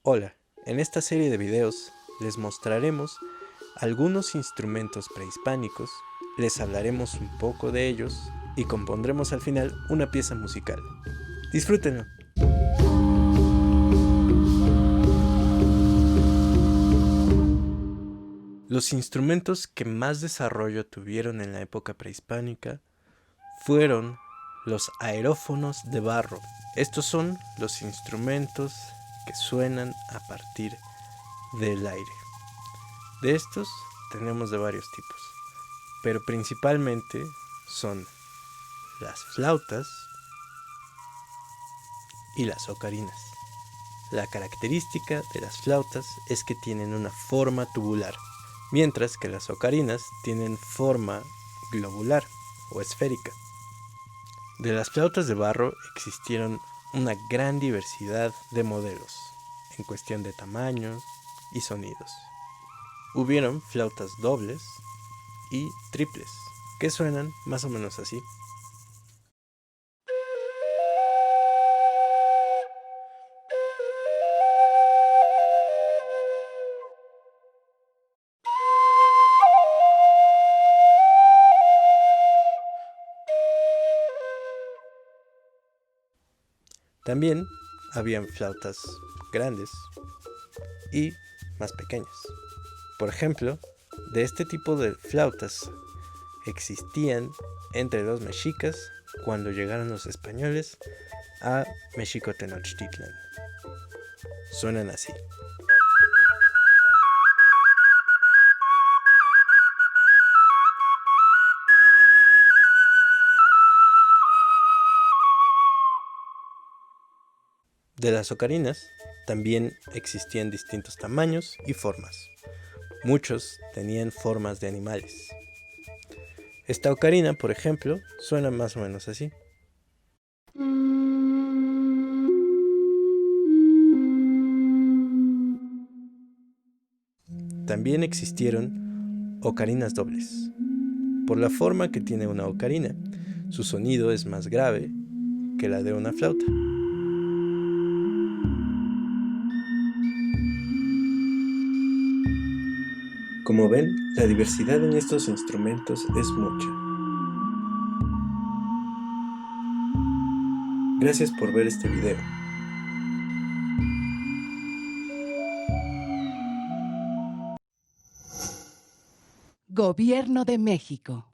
Hola, en esta serie de videos les mostraremos algunos instrumentos prehispánicos, les hablaremos un poco de ellos y compondremos al final una pieza musical. ¡Disfrútenlo! Los instrumentos que más desarrollo tuvieron en la época prehispánica fueron los aerófonos de barro. Estos son los instrumentos que suenan a partir del aire. De estos tenemos de varios tipos, pero principalmente son las flautas y las ocarinas. La característica de las flautas es que tienen una forma tubular, mientras que las ocarinas tienen forma globular o esférica. De las flautas de barro existieron una gran diversidad de modelos, en cuestión de tamaños y sonidos. Hubieron flautas dobles y triples, que suenan más o menos así. También habían flautas grandes y más pequeñas. Por ejemplo, de este tipo de flautas existían entre los mexicas cuando llegaron los españoles a México Tenochtitlan. Suenan así. De las ocarinas también existían distintos tamaños y formas. Muchos tenían formas de animales. Esta ocarina, por ejemplo, suena más o menos así. También existieron ocarinas dobles. Por la forma que tiene una ocarina, su sonido es más grave que la de una flauta. Como ven, la diversidad en estos instrumentos es mucha. Gracias por ver este video. Gobierno de México.